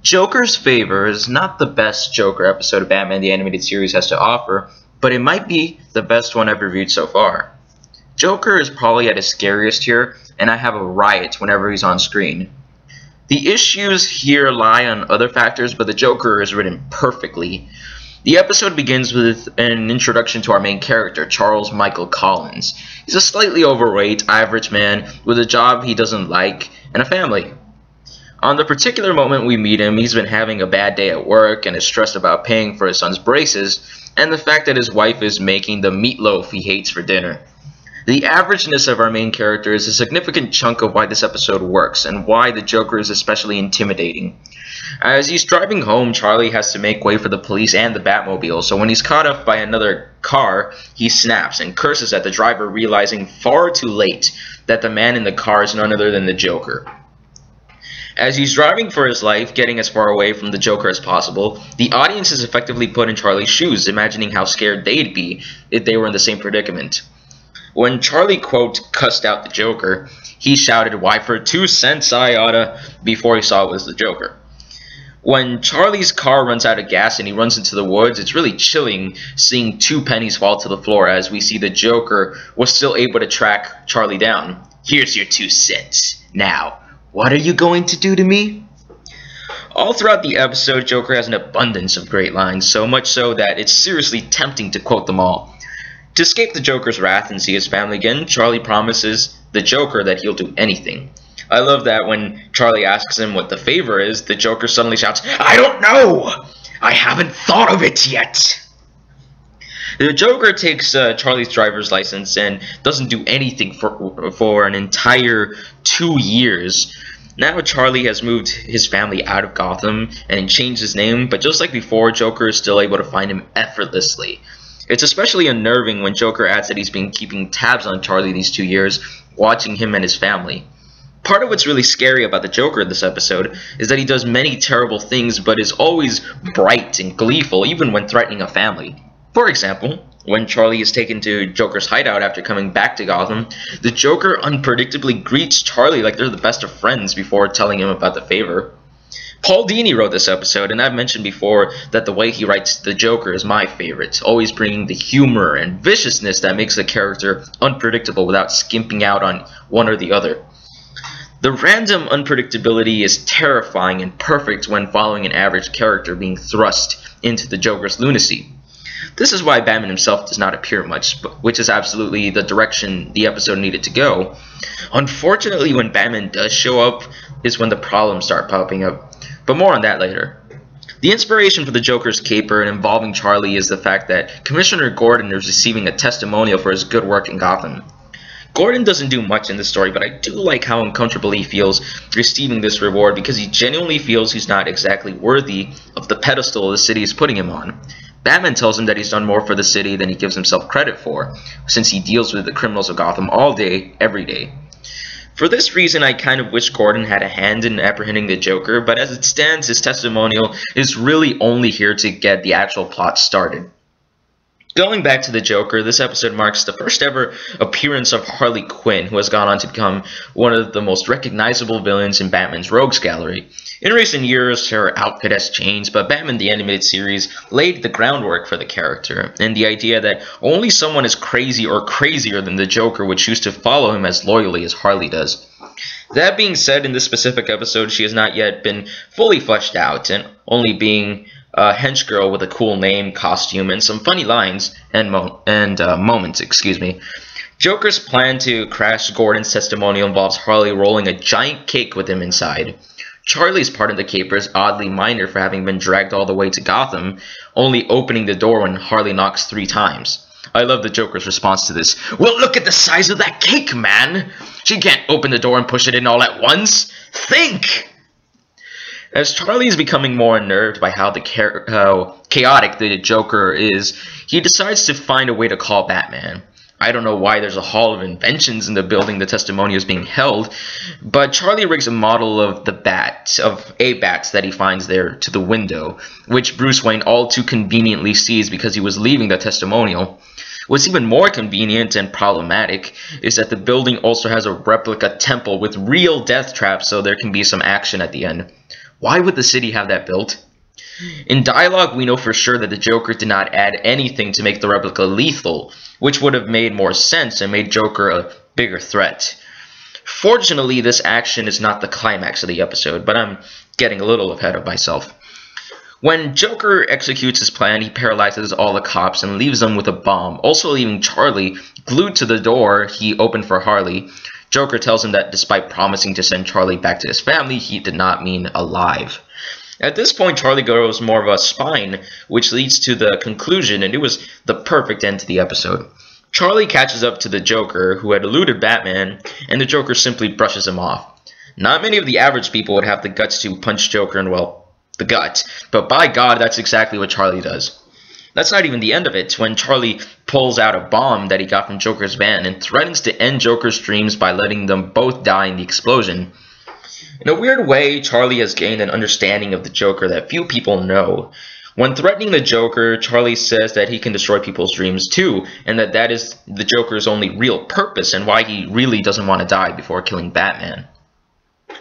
Joker's Favor is not the best Joker episode of Batman the Animated Series has to offer, but it might be the best one I've reviewed so far. Joker is probably at his scariest here, and I have a riot whenever he's on screen. The issues here lie on other factors, but the Joker is written perfectly. The episode begins with an introduction to our main character, Charles Michael Collins. He's a slightly overweight, average man with a job he doesn't like and a family. On the particular moment we meet him, he's been having a bad day at work and is stressed about paying for his son's braces and the fact that his wife is making the meatloaf he hates for dinner. The averageness of our main character is a significant chunk of why this episode works and why the Joker is especially intimidating. As he's driving home, Charlie has to make way for the police and the Batmobile, so when he's caught up by another car, he snaps and curses at the driver, realizing far too late that the man in the car is none other than the Joker. As he's driving for his life, getting as far away from the Joker as possible, the audience is effectively put in Charlie's shoes, imagining how scared they'd be if they were in the same predicament. When Charlie, quote, cussed out the Joker, he shouted, "Why for 2 cents I oughta," before he saw it was the Joker. When Charlie's car runs out of gas and he runs into the woods, it's really chilling seeing 2 pennies fall to the floor as we see the Joker was still able to track Charlie down. "Here's your 2 cents. Now, what are you going to do to me?" All throughout the episode, Joker has an abundance of great lines, so much so that it's seriously tempting to quote them all. To escape the Joker's wrath and see his family again, Charlie promises the Joker that he'll do anything. I love that when Charlie asks him what the favor is, the Joker suddenly shouts, "I don't know! I haven't thought of it yet!" The Joker takes Charlie's driver's license and doesn't do anything for an entire 2 years. Now Charlie has moved his family out of Gotham and changed his name, but just like before, Joker is still able to find him effortlessly. It's especially unnerving when Joker adds that he's been keeping tabs on Charlie these 2 years, watching him and his family. Part of what's really scary about the Joker in this episode is that he does many terrible things, but is always bright and gleeful, even when threatening a family. For example, when Charlie is taken to Joker's hideout after coming back to Gotham, the Joker unpredictably greets Charlie like they're the best of friends before telling him about the favor. Paul Dini wrote this episode, and I've mentioned before that the way he writes the Joker is my favorite, always bringing the humor and viciousness that makes the character unpredictable without skimping out on one or the other. The random unpredictability is terrifying and perfect when following an average character being thrust into the Joker's lunacy. This is why Batman himself does not appear much, which is absolutely the direction the episode needed to go. Unfortunately, when Batman does show up is when the problems start popping up, but more on that later. The inspiration for the Joker's caper and involving Charlie is the fact that Commissioner Gordon is receiving a testimonial for his good work in Gotham. Gordon doesn't do much in this story, but I do like how uncomfortable he feels receiving this reward because he genuinely feels he's not exactly worthy of the pedestal the city is putting him on. Batman tells him that he's done more for the city than he gives himself credit for, since he deals with the criminals of Gotham all day, every day. For this reason, I kind of wish Gordon had a hand in apprehending the Joker, but as it stands, his testimonial is really only here to get the actual plot started. Going back to the Joker, this episode marks the first ever appearance of Harley Quinn, who has gone on to become one of the most recognizable villains in Batman's rogues gallery. In recent years, her outfit has changed, but Batman the Animated Series laid the groundwork for the character, and the idea that only someone as crazy or crazier than the Joker would choose to follow him as loyally as Harley does. That being said, in this specific episode, she has not yet been fully fleshed out, and only being a hench girl with a cool name, costume, and some funny lines and moments. Joker's plan to crash Gordon's testimonial involves Harley rolling a giant cake with him inside. Charlie's part of the caper is oddly minor for having been dragged all the way to Gotham, only opening the door when Harley knocks 3 times. I love the Joker's response to this. "Well, look at the size of that cake, man! She can't open the door and push it in all at once! Think!" As Charlie is becoming more unnerved by how chaotic the Joker is, he decides to find a way to call Batman. I don't know why there's a hall of inventions in the building the testimonial is being held, but Charlie rigs a model of a bat that he finds there to the window, which Bruce Wayne all too conveniently sees because he was leaving the testimonial. What's even more convenient and problematic is that the building also has a replica temple with real death traps, so there can be some action at the end. Why would the city have that built? In dialogue, we know for sure that the Joker did not add anything to make the replica lethal, which would have made more sense and made Joker a bigger threat. Fortunately, this action is not the climax of the episode, but I'm getting a little ahead of myself. When Joker executes his plan, he paralyzes all the cops and leaves them with a bomb, also leaving Charlie glued to the door he opened for Harley. Joker tells him that despite promising to send Charlie back to his family, he did not mean alive. At this point, Charlie grows more of a spine, which leads to the conclusion, and it was the perfect end to the episode. Charlie catches up to the Joker, who had eluded Batman, and the Joker simply brushes him off. Not many of the average people would have the guts to punch Joker in, well, the gut, but by God, that's exactly what Charlie does. That's not even the end of it, when Charlie pulls out a bomb that he got from Joker's van and threatens to end Joker's dreams by letting them both die in the explosion. In a weird way, Charlie has gained an understanding of the Joker that few people know. When threatening the Joker, Charlie says that he can destroy people's dreams too, and that is the Joker's only real purpose and why he really doesn't want to die before killing Batman.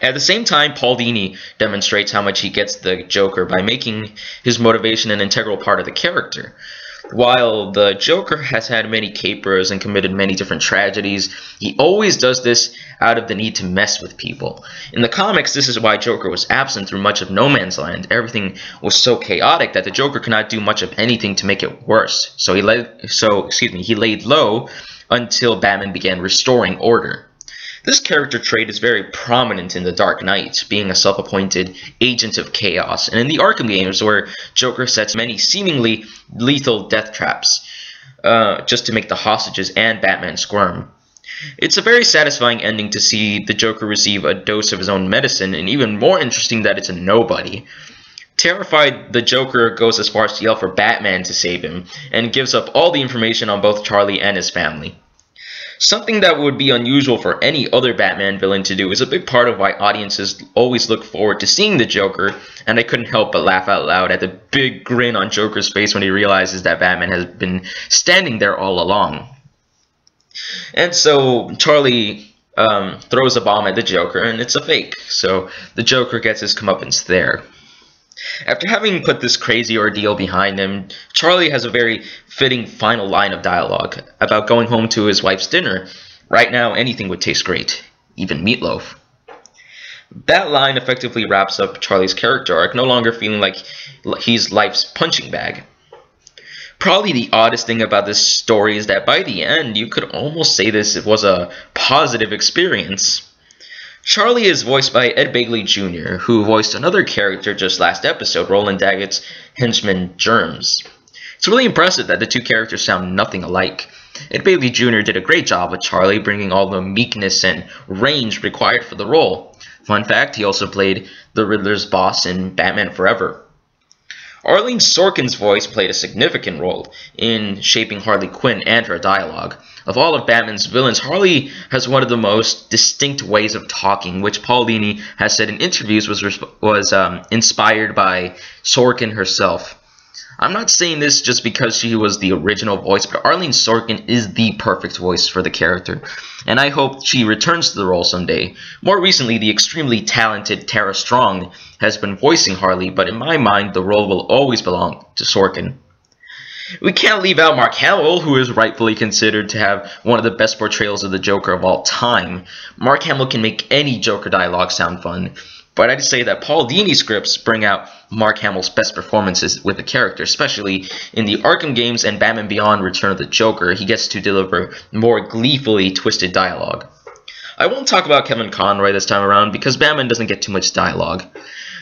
At the same time, Paul Dini demonstrates how much he gets the Joker by making his motivation an integral part of the character. While the Joker has had many capers and committed many different tragedies, he always does this out of the need to mess with people. In the comics, this is why Joker was absent through much of No Man's Land. Everything was so chaotic that the Joker could not do much of anything to make it worse. So he laid low until Batman began restoring order. This character trait is very prominent in The Dark Knight, being a self-appointed agent of chaos, and in the Arkham games, where Joker sets many seemingly lethal death traps, just to make the hostages and Batman squirm. It's a very satisfying ending to see the Joker receive a dose of his own medicine, and even more interesting that it's a nobody. Terrified, the Joker goes as far as to yell for Batman to save him, and gives up all the information on both Charlie and his family. Something that would be unusual for any other Batman villain to do is a big part of why audiences always look forward to seeing the Joker, and I couldn't help but laugh out loud at the big grin on Joker's face when he realizes that Batman has been standing there all along. And so Charlie throws a bomb at the Joker, and it's a fake, so the Joker gets his comeuppance there. After having put this crazy ordeal behind him, Charlie has a very fitting final line of dialogue about going home to his wife's dinner. Right now, anything would taste great, even meatloaf. That line effectively wraps up Charlie's character arc, no longer feeling like he's life's punching bag. Probably the oddest thing about this story is that by the end, you could almost say this was a positive experience. Charlie is voiced by Ed Begley Jr., who voiced another character just last episode, Roland Daggett's henchman Germs. It's really impressive that the two characters sound nothing alike. Ed Begley Jr. did a great job with Charlie, bringing all the meekness and range required for the role. Fun fact, he also played the Riddler's boss in Batman Forever. Arlene Sorkin's voice played a significant role in shaping Harley Quinn and her dialogue. Of all of Batman's villains, Harley has one of the most distinct ways of talking, which Paul Dini has said in interviews was inspired by Sorkin herself. I'm not saying this just because she was the original voice, but Arlene Sorkin is the perfect voice for the character, and I hope she returns to the role someday. More recently, the extremely talented Tara Strong has been voicing Harley, but in my mind, the role will always belong to Sorkin. We can't leave out Mark Hamill, who is rightfully considered to have one of the best portrayals of the Joker of all time. Mark Hamill can make any Joker dialogue sound fun, but I'd say that Paul Dini scripts bring out Mark Hamill's best performances with the character, especially in the Arkham games and Batman Beyond Return of the Joker. He gets to deliver more gleefully twisted dialogue. I won't talk about Kevin Conroy this time around because Batman doesn't get too much dialogue.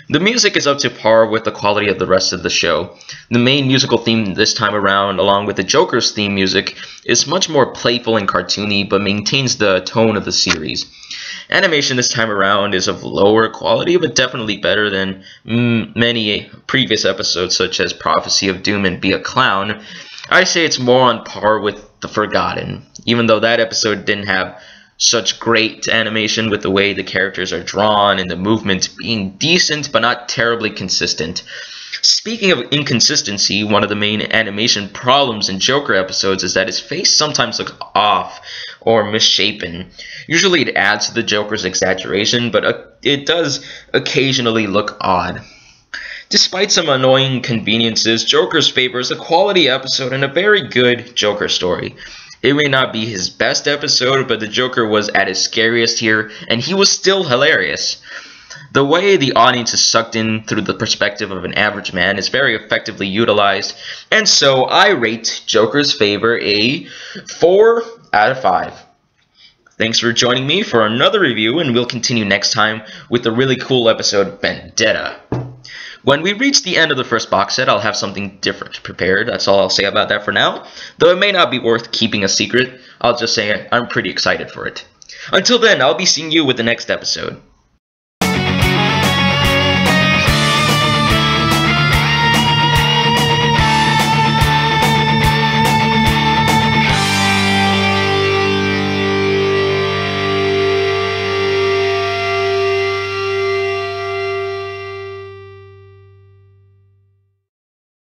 The music is up to par with the quality of the rest of the show. The main musical theme this time around, along with the Joker's theme music, is much more playful and cartoony, but maintains the tone of the series. Animation this time around is of lower quality, but definitely better than many previous episodes, such as Prophecy of Doom and Be a Clown. I say it's more on par with The Forgotten, even though that episode didn't have such great animation with the way the characters are drawn and the movement being decent but not terribly consistent. Speaking of inconsistency, one of the main animation problems in Joker episodes is that his face sometimes looks off or misshapen. Usually it adds to the Joker's exaggeration, but it does occasionally look odd. Despite some annoying conveniences, Joker's Favor is a quality episode and a very good Joker story. It may not be his best episode, but the Joker was at his scariest here, and he was still hilarious. The way the audience is sucked in through the perspective of an average man is very effectively utilized, and so I rate Joker's Favor a 4 out of 5. Thanks for joining me for another review, and we'll continue next time with the really cool episode Vendetta. When we reach the end of the first box set, I'll have something different prepared. That's all I'll say about that for now. Though it may not be worth keeping a secret, I'll just say I'm pretty excited for it. Until then, I'll be seeing you with the next episode.